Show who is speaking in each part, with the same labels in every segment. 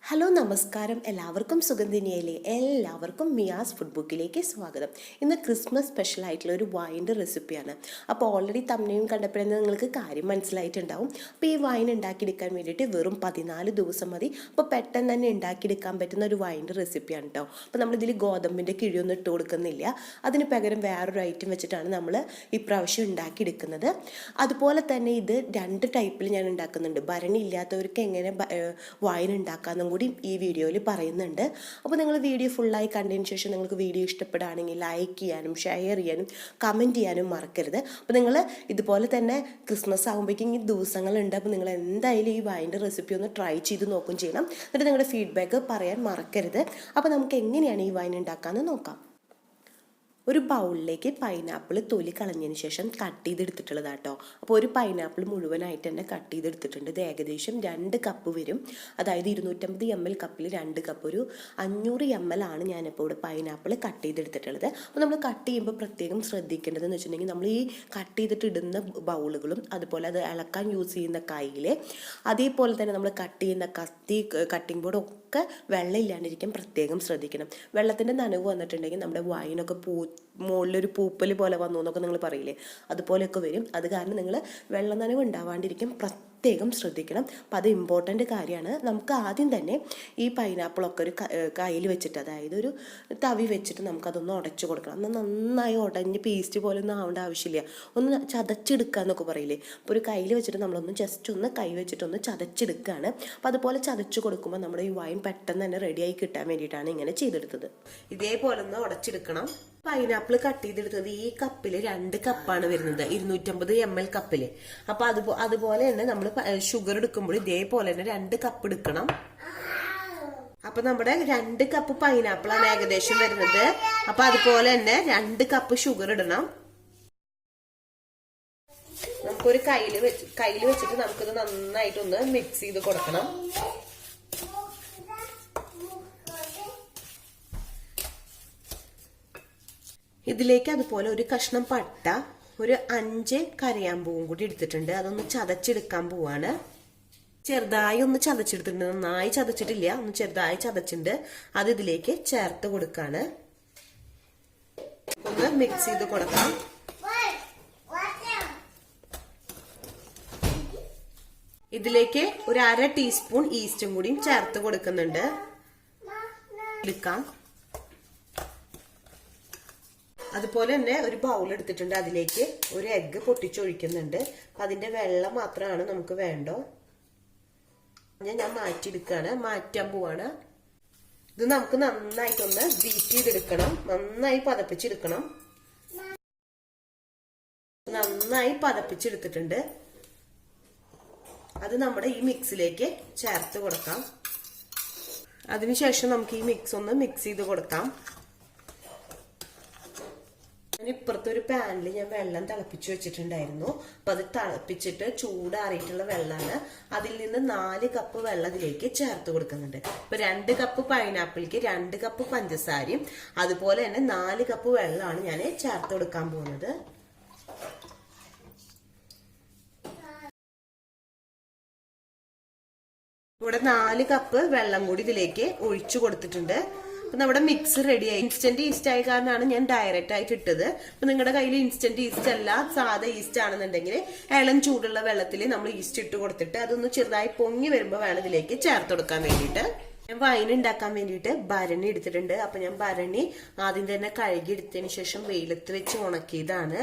Speaker 1: Hello നമസ്കാരം, എല്ലാവർക്കും സുഗന്ധിനിയയിലെ എല്ലാവർക്കും മിയാസ് ഫുഡ് ബുക്കിലേക്ക് സ്വാഗതം. ഇന്ന് ക്രിസ്മസ് സ്പെഷ്യൽ ആയിട്ടുള്ള ഒരു വൈൻ്റെ റെസിപ്പിയാണ്. അപ്പോൾ ഓൾറെഡി തമ്മിലും കണ്ടപ്പോഴെന്ന് നിങ്ങൾക്ക് കാര്യം മനസ്സിലായിട്ടുണ്ടാവും. അപ്പോൾ ഈ വൈൻ ഉണ്ടാക്കിയെടുക്കാൻ വേണ്ടിയിട്ട് വെറും 14 ദിവസം മതി. അപ്പോൾ പെട്ടെന്ന് തന്നെ ഉണ്ടാക്കിയെടുക്കാൻ പറ്റുന്ന ഒരു വൈൻ്റെ റെസിപ്പിയാണ് കേട്ടോ. അപ്പോൾ നമ്മളിതിൽ ഗോതമ്പിൻ്റെ കിഴിയൊന്നും ഇട്ട് കൊടുക്കുന്നില്ല. അതിന് പകരം വേറൊരു ഐറ്റം വെച്ചിട്ടാണ് നമ്മൾ ഇപ്രാവശ്യം ഉണ്ടാക്കിയെടുക്കുന്നത്. അതുപോലെ തന്നെ ഇത് 2 ടൈപ്പിൽ ഞാൻ ഉണ്ടാക്കുന്നുണ്ട്. ഭരണി ഇല്ലാത്തവർക്ക് എങ്ങനെ വൈൻ ഉണ്ടാക്കാമെന്നും കൂടി ഈ വീഡിയോയിൽ പറയുന്നുണ്ട്. അപ്പോൾ നിങ്ങൾ വീഡിയോ ഫുള്ളായി കണ്ടതിന് ശേഷം നിങ്ങൾക്ക് വീഡിയോ ഇഷ്ടപ്പെടുകയാണെങ്കിൽ ലൈക്ക് ചെയ്യാനും ഷെയർ ചെയ്യാനും കമൻറ്റ് ചെയ്യാനും മറക്കരുത്. അപ്പോൾ നിങ്ങൾ ഇതുപോലെ തന്നെ ക്രിസ്മസ് ആകുമ്പോഴേക്കും ഈ ദിവസങ്ങളുണ്ട്. അപ്പോൾ നിങ്ങൾ എന്തായാലും ഈ വൈൻ്റെ റെസിപ്പി ഒന്ന് ട്രൈ ചെയ്ത് നോക്കുകയും ചെയ്യണം. എന്നിട്ട് നിങ്ങളുടെ ഫീഡ്ബാക്ക് പറയാൻ മറക്കരുത്. അപ്പോൾ നമുക്ക് എങ്ങനെയാണ് ഈ വൈൻ ഉണ്ടാക്കാമെന്ന് നോക്കാം. ഒരു ബൗളിലേക്ക് പൈനാപ്പിൾ തൊലി കളഞ്ഞതിന് ശേഷം കട്ട് ചെയ്തെടുത്തിട്ടുള്ളതാണ് കേട്ടോ. അപ്പോൾ ഒരു പൈനാപ്പിൾ മുഴുവനായിട്ട് തന്നെ കട്ട് ചെയ്തെടുത്തിട്ടുണ്ട്. ഇത് ഏകദേശം 2 കപ്പ് വരും. അതായത് 250 ml കപ്പിൽ 2 കപ്പ്, ഒരു 500 ml ആണ് ഞാനിപ്പോൾ ഇവിടെ പൈനാപ്പിൾ കട്ട് ചെയ്തെടുത്തിട്ടുള്ളത്. അപ്പോൾ നമ്മൾ കട്ട് ചെയ്യുമ്പോൾ പ്രത്യേകം ശ്രദ്ധിക്കേണ്ടതെന്ന് വെച്ചിട്ടുണ്ടെങ്കിൽ നമ്മൾ ഈ കട്ട് ചെയ്തിട്ട് ഇടുന്ന ബൗളുകളും അതുപോലെ അത് ഇളക്കാൻ യൂസ് ചെയ്യുന്ന കയ്യിൽ, അതേപോലെ തന്നെ നമ്മൾ കട്ട് ചെയ്യുന്ന കട്ടിംഗ് ബോർഡും ഒക്കെ വെള്ളം ഇല്ലാണ്ടിരിക്കാൻ പ്രത്യേകം ശ്രദ്ധിക്കണം. വെള്ളത്തിൻ്റെ നനവ് വന്നിട്ടുണ്ടെങ്കിൽ നമ്മുടെ വൈനൊക്കെ മുകളിലൊരു പൂപ്പൽ പോലെ വന്നു എന്നൊക്കെ നിങ്ങൾ പറയില്ലേ, അതുപോലെയൊക്കെ വരും. അത് കാരണം നിങ്ങൾ വെള്ളം നനവ് ഉണ്ടാവാണ്ടിരിക്കാൻ പ്രത്യേകം ശ്രദ്ധിക്കണം. അപ്പോൾ അത് ഇമ്പോർട്ടൻ്റ് കാര്യമാണ്. നമുക്ക് ആദ്യം തന്നെ ഈ പൈനാപ്പിളൊക്കെ ഒരു കയ്യിൽ വെച്ചിട്ട്, അതായത് ഒരു തവി വെച്ചിട്ട് നമുക്കതൊന്ന് ഉടച്ചു കൊടുക്കണം. എന്നാൽ നന്നായി ഉടഞ്ഞ് പേസ്റ്റ് പോലെ ഒന്നും ആവേണ്ട ആവശ്യമില്ല. ഒന്ന് ചതച്ചെടുക്കുക എന്നൊക്കെ പറയില്ലേ. അപ്പോൾ ഒരു കയ്യിൽ വെച്ചിട്ട് നമ്മളൊന്ന് ജസ്റ്റ് ഒന്ന് കൈ വെച്ചിട്ടൊന്ന് ചതച്ചെടുക്കുകയാണ്. അപ്പോൾ അതുപോലെ ചതച്ച് കൊടുക്കുമ്പോൾ നമ്മുടെ ഈ വൈൻ പെട്ടെന്ന് തന്നെ റെഡിയായി കിട്ടാൻ വേണ്ടിയിട്ടാണ് ഇങ്ങനെ ചെയ്തെടുത്തത്. ഇതേപോലെ ഒന്ന് ഉടച്ചെടുക്കണം. പൈനാപ്പിൾ കട്ട് ചെയ്തെടുത്തത് ഈ കപ്പിൽ 2 കപ്പാണ് വരുന്നത്, 250 ml കപ്പില്. അപ്പൊ അതുപോലെ തന്നെ നമ്മൾ ഷുഗർ എടുക്കുമ്പോൾ ഇതേപോലെ തന്നെ 2 കപ്പ് എടുക്കണം. അപ്പൊ നമ്മുടെ 2 കപ്പ് പൈനാപ്പിളാണ് ഏകദേശം വരുന്നത്. അപ്പൊ അതുപോലെ തന്നെ 2 കപ്പ് ഷുഗർ ഇടണം. നമുക്കൊരു കയ്യിൽ വെച്ചിട്ട് നമുക്കിത് നന്നായിട്ടൊന്ന് മിക്സ് ചെയ്ത് കൊടുക്കണം. ഇതിലേക്ക് അതുപോലെ ഒരു കഷ്ണം പട്ട, ഒരു 5 കരയാമ്പൂവും കൂടി എടുത്തിട്ടുണ്ട്. അതൊന്ന് ചതച്ചെടുക്കാൻ പോവാണ്. ചെറുതായി ഒന്ന് ചതച്ചെടുത്തിട്ടുണ്ട്, നന്നായി ചതച്ചിട്ടില്ല, ഒന്ന് ചെറുതായി ചതച്ചിട്ടുണ്ട്. അത് ഇതിലേക്ക് ചേർത്ത് കൊടുക്കാണ്. ഒന്ന് മിക്സ് ചെയ്ത് കൊടുക്കാം. ഇതിലേക്ക് ഒരു 1/2 ടീസ്പൂൺ ഈസ്റ്റും കൂടിയും ചേർത്ത് കൊടുക്കുന്നുണ്ട്. എടുക്കാം. അതുപോലെ തന്നെ ഒരു ബൗൾ എടുത്തിട്ടുണ്ട്. അതിലേക്ക് ഒരു എഗ്ഗ് പൊട്ടിച്ചൊഴിക്കുന്നുണ്ട്. അതിന്റെ വെള്ളം മാത്രമാണ് നമുക്ക് വേണ്ടോ. ഞാൻ മാറ്റിയെടുക്കാണ്, മാറ്റാൻ പോവാണ്. ഇത് നമുക്ക് നന്നായിട്ടൊന്ന് ബീറ്റ് ചെയ്തെടുക്കണം, നന്നായി പതപ്പിച്ചെടുക്കണം. നന്നായി പതപ്പിച്ചെടുത്തിട്ടുണ്ട്. അത് നമ്മുടെ ഈ മിക്സിലേക്ക് ചേർത്ത് കൊടുക്കാം. അതിനുശേഷം നമുക്ക് ഈ മിക്സ് ഒന്ന് മിക്സ് ചെയ്ത് കൊടുക്കാം. ഇപ്പുറത്തൊരു പാനിൽ ഞാൻ വെള്ളം തിളപ്പിച്ചു വെച്ചിട്ടുണ്ടായിരുന്നു. അപ്പൊ അത് തിളപ്പിച്ചിട്ട് ചൂടാറിയിട്ടുള്ള വെള്ളമാണ്. അതിൽ നിന്ന് 4 കപ്പ് വെള്ളം ഇതിലേക്ക് ചേർത്ത് കൊടുക്കുന്നുണ്ട്. ഇപ്പൊ 2 കപ്പ് പൈനാപ്പിൾക്ക് 2 കപ്പ് പഞ്ചസാരയും അതുപോലെ തന്നെ 4 കപ്പ് വെള്ളമാണ് ഞാൻ ചേർത്ത് കൊടുക്കാൻ പോകുന്നത്. ഇവിടെ 4 കപ്പ് വെള്ളം കൂടി ഇതിലേക്ക് ഒഴിച്ചു കൊടുത്തിട്ടുണ്ട്. നമ്മുടെ മിക്സ് റെഡിയായി. ഇൻസ്റ്റന്റ് ഈസ്റ്റ് ആയ കാരണമാണ് ഞാൻ ഡയറക്റ്റ് ആയിട്ട് ഇട്ടത്. അപ്പൊ നിങ്ങളുടെ കയ്യിൽ ഇൻസ്റ്റന്റ് ഈസ്റ്റ് അല്ല, സാധാ ഈസ്റ്റ് ആണെന്നുണ്ടെങ്കിൽ ഇളം ചൂടുള്ള വെള്ളത്തിൽ നമ്മൾ ഈസ്റ്റ് ഇട്ട് കൊടുത്തിട്ട് അതൊന്ന് ചെറുതായി പൊങ്ങി വരുമ്പോൾ വേണം ഇതിലേക്ക് ചേർത്ത് കൊടുക്കാൻ വേണ്ടിയിട്ട്. ഞാൻ വൈൻ ഉണ്ടാക്കാൻ വേണ്ടിയിട്ട് ഭരണി എടുത്തിട്ടുണ്ട്. അപ്പൊ ഞാൻ ഭരണി ആദ്യം തന്നെ കഴുകി എടുത്തതിന് ശേഷം വെയിലത്ത് വെച്ച് ഉണക്കിയതാണ്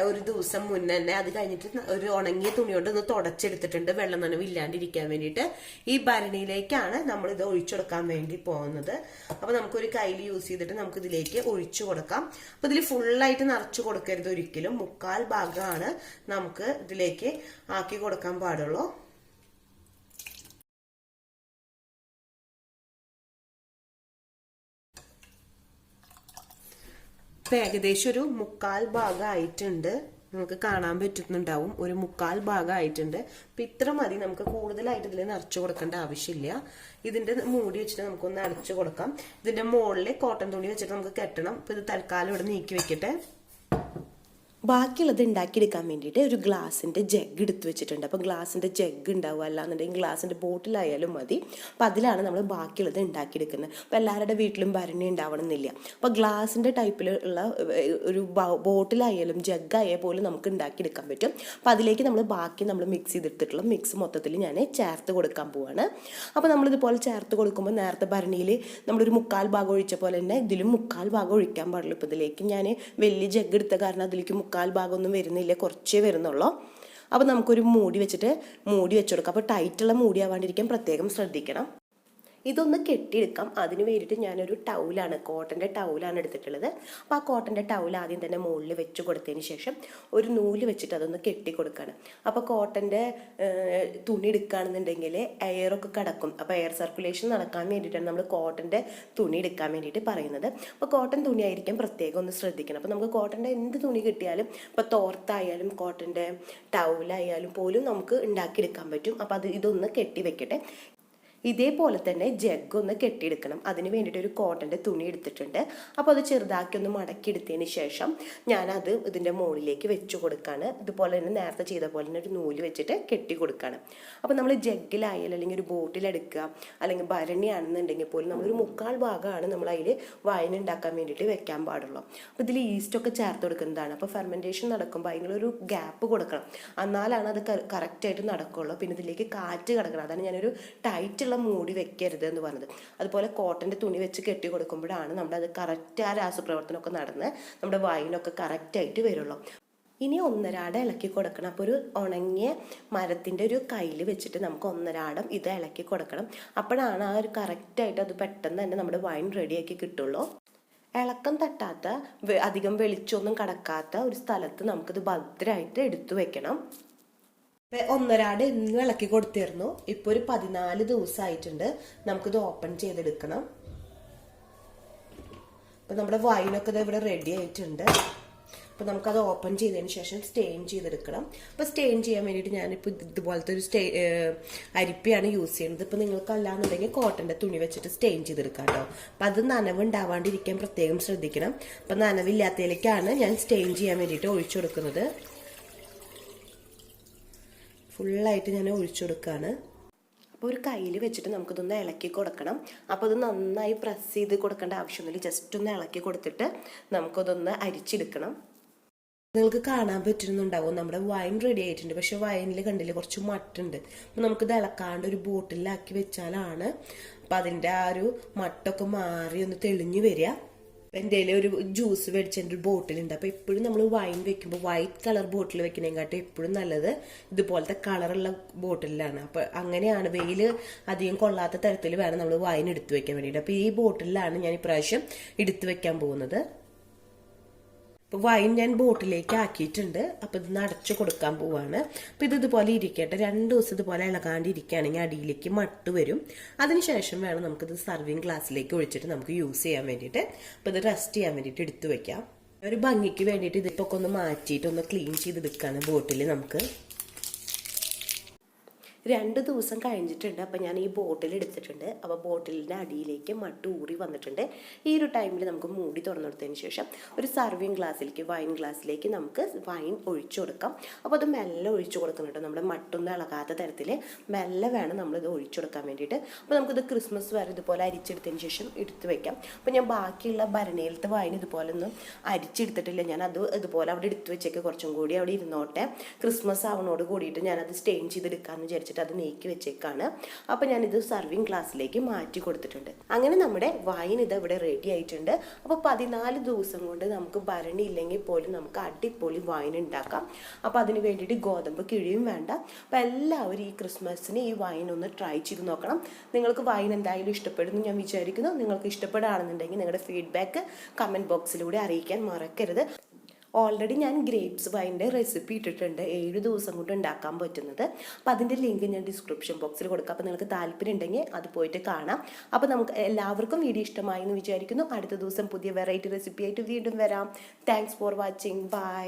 Speaker 1: ഒരു ദിവസം മുന്നേ തന്നെ. അത് കഴിഞ്ഞിട്ട് ഒരു ഉണങ്ങിയ തുണി കൊണ്ട് ഒന്ന് തുടച്ചെടുത്തിട്ടുണ്ട്, വെള്ളം നനവ് ഇല്ലാണ്ടിരിക്കാൻ വേണ്ടിയിട്ട്. ഈ ഭരണിയിലേക്കാണ് നമ്മൾ ഇത് ഒഴിച്ചെടുക്കാൻ വേണ്ടി പോകുന്നത്. അപ്പൊ നമുക്കൊരു കയ്യിൽ യൂസ് ചെയ്തിട്ട് നമുക്ക് ഇതിലേക്ക് ഒഴിച്ചു കൊടുക്കാം. അപ്പൊ ഇതിൽ ഫുള്ളായിട്ട് നിറച്ചു കൊടുക്കരുത് ഒരിക്കലും. 1/4 ഭാഗമാണ് നമുക്ക് ഇതിലേക്ക് ആക്കി കൊടുക്കാൻ പാടുള്ളൂ. ഏകദേശം ഒരു 1/4 ഭാഗം ആയിട്ടുണ്ട്. നമുക്ക് കാണാൻ പറ്റുന്നുണ്ടാവും, ഒരു 1/4 ഭാഗം ആയിട്ടുണ്ട്. അപ്പൊ ഇത്ര മതി, നമുക്ക് കൂടുതലായിട്ട് ഇതിൽ നിറച്ചു കൊടുക്കേണ്ട ആവശ്യമില്ല. ഇതിന്റെ മൂടി വെച്ചിട്ട് നമുക്കൊന്ന് അടച്ചു കൊടുക്കാം. ഇതിന്റെ മുകളിൽ കോട്ടൺ തുണി വെച്ചിട്ട് നമുക്ക് കെട്ടണം. അപ്പൊ ഇത് തൽക്കാലം ഇവിടെ നീക്കി വെക്കട്ടെ. ബാക്കിയുള്ളത് ഉണ്ടാക്കിയെടുക്കാൻ വേണ്ടിയിട്ട് ഒരു ഗ്ലാസിൻ്റെ ജഗ് എടുത്ത് വെച്ചിട്ടുണ്ട്. അപ്പോൾ ഗ്ലാസിൻ്റെ ജഗ് ഉണ്ടാവുക, അല്ലാന്നുണ്ടെങ്കിൽ ഗ്ലാസിൻ്റെ ബോട്ടിലായാലും മതി. അപ്പോൾ അതിലാണ് നമ്മൾ ബാക്കിയുള്ളത് ഉണ്ടാക്കിയെടുക്കുന്നത്. അപ്പോൾ എല്ലാവരുടെ വീട്ടിലും ഭരണി ഉണ്ടാവണമെന്നില്ല. അപ്പോൾ ഗ്ലാസിൻ്റെ ടൈപ്പിലുള്ള ഒരു ബോട്ടിലായാലും ജഗ്ഗായാൽ പോലും നമുക്ക് ഉണ്ടാക്കിയെടുക്കാൻ പറ്റും. അപ്പോൾ അതിലേക്ക് നമ്മൾ മിക്സ് ചെയ്തെടുത്തിട്ടുള്ള മിക്സ് മൊത്തത്തിൽ ഞാൻ ചേർത്ത് കൊടുക്കാൻ പോവാണ്. അപ്പോൾ നമ്മളിതുപോലെ ചേർത്ത് കൊടുക്കുമ്പോൾ നേരത്തെ ഭരണിയിൽ നമ്മളൊരു 1/4 ഭാഗം ഒഴിച്ച പോലെ തന്നെ ഇതിലും 1/4 ഭാഗം ഒഴിക്കാൻ പാടുള്ളൂ. ഇപ്പോൾ ഇതിലേക്ക് ഞാൻ വലിയ ജഗ് എടുത്ത കാരണം അതിലേക്ക് 1/4 ഭാഗമൊന്നും വരുന്നില്ല, കുറച്ചേ വരുന്നുള്ളൂ. അപ്പോൾ നമുക്കൊരു മൂടി വെച്ച് കൊടുക്കാം. അപ്പോൾ ടൈറ്റുള്ള മൂടി ആവാണ്ടിരിക്കാൻ പ്രത്യേകം ശ്രദ്ധിക്കണം. ഇതൊന്ന് കെട്ടിയെടുക്കാം. അതിന് വേണ്ടിയിട്ട് ഞാനൊരു കോട്ടൻ്റെ ടൗലാണ് എടുത്തിട്ടുള്ളത്. അപ്പോൾ ആ കോട്ടൻ്റെ ടൗൽ ആദ്യം തന്നെ മുകളിൽ വെച്ച് കൊടുത്തതിന് ശേഷം ഒരു നൂല് വെച്ചിട്ട് അതൊന്ന് കെട്ടി കൊടുക്കുകയാണ്. അപ്പോൾ കോട്ടൻ്റെ തുണി എടുക്കുകയാണെന്നുണ്ടെങ്കിൽ എയറൊക്കെ കിടക്കും. അപ്പോൾ എയർ സർക്കുലേഷൻ നടക്കാൻ വേണ്ടിയിട്ടാണ് നമ്മൾ കോട്ടൻ്റെ തുണി എടുക്കാൻ വേണ്ടിയിട്ട് പറയുന്നത്. അപ്പോൾ കോട്ടൺ തുണി ആയിരിക്കും പ്രത്യേകം ഒന്ന് ശ്രദ്ധിക്കണം. അപ്പോൾ നമുക്ക് കോട്ടൻ്റെ എന്ത് തുണി കിട്ടിയാലും, ഇപ്പോൾ തോർത്തായാലും കോട്ടൻ്റെ ടൗലായാലും പോലും നമുക്ക് ഉണ്ടാക്കിയെടുക്കാൻ പറ്റും. അപ്പോൾ ഇതൊന്ന് കെട്ടി വെക്കട്ടെ. ഇതേപോലെ തന്നെ ജഗ് ഒന്ന് കെട്ടിയെടുക്കണം. അതിന് വേണ്ടിയിട്ട് ഒരു കോട്ടൻ്റെ തുണി എടുത്തിട്ടുണ്ട്. അപ്പോൾ അത് ചെറുതാക്കി ഒന്ന് മടക്കിയെടുത്തതിന് ശേഷം ഞാനത് ഇതിൻ്റെ മുകളിലേക്ക് വെച്ച് കൊടുക്കുകയാണ്. ഇതുപോലെ തന്നെ നേരത്തെ ചെയ്ത പോലെ തന്നെ ഒരു നൂല് വെച്ചിട്ട് കെട്ടി കൊടുക്കുകയാണ്. അപ്പോൾ നമ്മൾ ജഗ്ഗിലായാലും അല്ലെങ്കിൽ ഒരു ബോട്ടിലെടുക്കുക, അല്ലെങ്കിൽ ഭരണിയാണെന്നുണ്ടെങ്കിൽ പോലും നമ്മളൊരു 1/4 ഭാഗമാണ് നമ്മൾ അതിൽ വൈൻ ഉണ്ടാക്കാൻ വേണ്ടിയിട്ട് വെക്കാൻ പാടുള്ളൂ. അപ്പോൾ ഇതിൽ ഈസ്റ്റൊക്കെ ചേർത്ത് കൊടുക്കുന്നതാണ്. അപ്പോൾ ഫെർമെൻറ്റേഷൻ നടക്കുമ്പോൾ അതിനൊരു ഗ്യാപ്പ് കൊടുക്കണം, എന്നാലാണ് അത് കറക്റ്റായിട്ട് നടക്കുള്ളൂ. പിന്നെ ഇതിലേക്ക് കാറ്റ് കിടക്കണം. അതാണ് ഞാനൊരു ടൈറ്റ് മൂടി വെക്കരുത് എന്ന് പറഞ്ഞത്. അതുപോലെ കോട്ടൻ്റെ തുണി വെച്ച് കെട്ടി കൊടുക്കുമ്പോഴാണ് നമ്മളത് കറക്റ്റ് ആ രാസപ്രവർത്തനമൊക്കെ നടന്ന് നമ്മുടെ വൈനൊക്കെ കറക്റ്റായിട്ട് വരുള്ളൂ. ഇനി 1/2 ഇളക്കി കൊടുക്കണം. അപ്പോൾ ഒരു ഉണങ്ങിയ മരത്തിൻ്റെ ഒരു കയ്യിൽ വെച്ചിട്ട് നമുക്ക് 1/2 ഇത് ഇളക്കി കൊടുക്കണം. അപ്പോഴാണ് ആ ഒരു കറക്റ്റായിട്ട് അത് പെട്ടെന്ന് തന്നെ നമ്മുടെ വൈൻ റെഡിയാക്കി കിട്ടുള്ളൂ. ഇളക്കം തട്ടാത്ത, അധികം വെളിച്ചമൊന്നും കടക്കാത്ത ഒരു സ്ഥലത്ത് നമുക്കിത് ഭദ്രമായിട്ട് എടുത്തു വെക്കണം. 1/2 എന്നും ഇളക്കി കൊടുത്തിരുന്നു. ഇപ്പോൾ ഒരു 14 ദിവസമായിട്ടുണ്ട്. നമുക്കിത് ഓപ്പൺ ചെയ്തെടുക്കണം. അപ്പോൾ നമ്മുടെ വൈനൊക്കെ ഇവിടെ റെഡി ആയിട്ടുണ്ട്. അപ്പോൾ നമുക്കത് ഓപ്പൺ ചെയ്തതിന് ശേഷം സ്റ്റെയിൻ ചെയ്തെടുക്കണം. അപ്പോൾ സ്റ്റെയിൻ ചെയ്യാൻ വേണ്ടിയിട്ട് ഞാനിപ്പോൾ ഇതുപോലത്തെ ഒരു അരിപ്പയാണ് യൂസ് ചെയ്യുന്നത്. ഇപ്പോൾ നിങ്ങൾക്ക് അല്ലാന്നുണ്ടെങ്കിൽ കോട്ടൻ്റെ തുണി വെച്ചിട്ട് സ്റ്റെയിൻ ചെയ്തെടുക്കാം കേട്ടോ. അപ്പോൾ അത് നനവ് ഉണ്ടാവാണ്ടിരിക്കാൻ പ്രത്യേകം ശ്രദ്ധിക്കണം. അപ്പോൾ നനവില്ലാത്തതിലേക്കാണ് ഞാൻ സ്റ്റെയിൻ ചെയ്യാൻ വേണ്ടിയിട്ട് ഒഴിച്ചു കൊടുക്കുന്നത്. ഫുള്ളായിട്ട് ഞാൻ ഒഴിച്ചു കൊടുക്കുകയാണ്. അപ്പോൾ ഒരു കയ്യിൽ വെച്ചിട്ട് നമുക്കിതൊന്ന് ഇളക്കി കൊടുക്കണം. അപ്പോൾ അത് നന്നായി പ്രസ് ചെയ്ത് കൊടുക്കേണ്ട ആവശ്യമൊന്നുമില്ല. ജസ്റ്റ് ഒന്ന് ഇളക്കി കൊടുത്തിട്ട് നമുക്കതൊന്ന് അരിച്ചെടുക്കണം. നിങ്ങൾക്ക് കാണാൻ പറ്റുന്നുണ്ടാവും നമ്മുടെ വൈൻ റെഡി ആയിട്ടുണ്ട്. പക്ഷെ വൈനിൽ കണ്ടില്ലേ കുറച്ച് മട്ടുണ്ട്. അപ്പോൾ നമുക്കിത് ഇളക്കാണ്ട് ഒരു ബോട്ടിലാക്കി വെച്ചാലാണ് അപ്പം അതിൻ്റെ ആ ഒരു മട്ടൊക്കെ മാറി ഒന്ന് തെളിഞ്ഞു വരിക. എൻ്റെ ഒരു ജ്യൂസ് മേടിച്ചതിൻ്റെ ഒരു ബോട്ടിലുണ്ട്. അപ്പോൾ എപ്പോഴും നമ്മൾ വൈൻ വെക്കുമ്പോൾ വൈറ്റ് കളർ ബോട്ടിൽ വെക്കുന്നതിനെക്കാട്ടും എപ്പോഴും നല്ലത് ഇതുപോലത്തെ കളറുള്ള ബോട്ടിലാണ്. അപ്പോൾ അങ്ങനെയാണ് വെയിൽ അധികം കൊള്ളാത്ത തരത്തിൽ വേണം നമ്മൾ വൈൻ എടുത്തു വെക്കാൻ വേണ്ടിയിട്ട്. അപ്പോൾ ഈ ബോട്ടിലാണ് ഞാൻ ഇപ്രാവശ്യം എടുത്തു വെക്കാൻ പോകുന്നത്. അപ്പോൾ വൈൻ ഞാൻ ബോട്ടിലേക്ക് ആക്കിയിട്ടുണ്ട്. അപ്പോൾ ഇത് അടച്ചു കൊടുക്കാൻ പോവാണ്. അപ്പോൾ ഇതുപോലെ ഇരിക്കട്ടെ. 2 ദിവസം ഇതുപോലെ ഇളകാണ്ടിരിക്കുകയാണെങ്കിൽ അടിയിലേക്ക് മട്ട് വരും. അതിനുശേഷം വേണം നമുക്കിത് സർവിങ് ഗ്ലാസ്സിലേക്ക് ഒഴിച്ചിട്ട് നമുക്ക് യൂസ് ചെയ്യാൻ വേണ്ടിയിട്ട്. അപ്പോൾ ഇത് റെസ്റ്റ് ചെയ്യാൻ വേണ്ടിയിട്ട് എടുത്തു വെക്കാം. ഒരു ഭംഗിക്ക് വേണ്ടിയിട്ട് ഇതിപ്പോൾ ഒന്ന് മാറ്റിയിട്ട് ഒന്ന് ക്ലീൻ ചെയ്തെടുക്കുകയാണ് ബോട്ടിൽ നമുക്ക്. 2 ദിവസം കഴിഞ്ഞിട്ടുണ്ട്. അപ്പോൾ ഞാൻ ഈ ബോട്ടിൽ എടുത്തിട്ടുണ്ട്. അപ്പോൾ ബോട്ടിലിൻ്റെ അടിയിലേക്ക് മട്ട് ഊറി വന്നിട്ടുണ്ട്. ഈ ഒരു ടൈമിൽ നമുക്ക് മൂടി തുറന്നെടുത്തതിന് ശേഷം ഒരു സർവിങ് ഗ്ലാസ്സിലേക്ക്, വൈൻ ഗ്ലാസ്സിലേക്ക് നമുക്ക് വൈൻ ഒഴിച്ചു കൊടുക്കാം. അപ്പോൾ അത് മെല്ലെ ഒഴിച്ചു കൊടുക്കണം കേട്ടോ. നമ്മുടെ മട്ടൊന്നും ഇളകാത്ത തരത്തിൽ മെല്ലെ വേണം നമ്മളിത് ഒഴിച്ചു കൊടുക്കാൻ വേണ്ടിയിട്ട്. അപ്പോൾ നമുക്കിത് ക്രിസ്മസ് വരെ ഇതുപോലെ അരിച്ചെടുത്തതിന് ശേഷം എടുത്ത് വെക്കാം. അപ്പോൾ ഞാൻ ബാക്കിയുള്ള ഭരണിയിലത്തെ വൈൻ ഇതുപോലെ ഒന്നും അരിച്ചെടുത്തിട്ടില്ല. ഞാൻ അത് ഇതുപോലെ അവിടെ എടുത്ത് വെച്ചേക്ക്, കുറച്ചും കൂടി അവിടെ ഇരുന്നോട്ടെ. ക്രിസ്മസ് ആവണോട് കൂടിയിട്ട് ഞാനത് സ്റ്റെയിൻ ചെയ്തെടുക്കാമെന്ന് വിചാരിച്ചു അത് നീക്കി വെച്ചേക്കാണ്. അപ്പോൾ ഞാനിത് സർവിങ് ഗ്ലാസ്സിലേക്ക് മാറ്റി കൊടുത്തിട്ടുണ്ട്. അങ്ങനെ നമ്മുടെ വൈൻ ഇത് ഇവിടെ റെഡി ആയിട്ടുണ്ട്. അപ്പോൾ 14 ദിവസം കൊണ്ട് നമുക്ക് ഭരണി ഇല്ലെങ്കിൽ പോലും നമുക്ക് അടിപൊളി വൈൻ ഉണ്ടാക്കാം. അപ്പോൾ അതിന് വേണ്ടിയിട്ട് ഗോതമ്പ് കിഴിയും വേണ്ട. അപ്പോൾ എല്ലാവരും ഈ ക്രിസ്മസിന് ഈ വൈൻ ഒന്ന് ട്രൈ ചെയ്ത് നോക്കണം. നിങ്ങൾക്ക് വൈൻ എന്തായാലും ഇഷ്ടപ്പെടുന്നു ഞാൻ വിചാരിക്കുന്നു. നിങ്ങൾക്ക് ഇഷ്ടപ്പെടുകയാണെന്നുണ്ടെങ്കിൽ നിങ്ങളുടെ ഫീഡ്ബാക്ക് കമൻറ്റ് ബോക്സിലൂടെ അറിയിക്കാൻ മറക്കരുത്. ഓൾറെഡി ഞാൻ ഗ്രേപ്സ് വൈൻ്റെ റെസിപ്പി ഇട്ടിട്ടുണ്ട്, 7 ദിവസം കൊണ്ട് ഉണ്ടാക്കാൻ പറ്റുന്നത്. അപ്പോൾ അതിൻ്റെ ലിങ്ക് ഞാൻ ഡിസ്ക്രിപ്ഷൻ ബോക്സിൽ കൊടുക്കാം. അപ്പോൾ നിങ്ങൾക്ക് താല്പര്യം ഉണ്ടെങ്കിൽ അത് പോയിട്ട് കാണാം. അപ്പോൾ നമുക്ക് എല്ലാവർക്കും വീഡിയോ ഇഷ്ടമായി എന്ന് വിചാരിക്കുന്നു. അടുത്ത ദിവസം പുതിയ വെറൈറ്റി റെസിപ്പി ആയിട്ട് വീണ്ടും വരാം. Thanks for watching. ബൈ.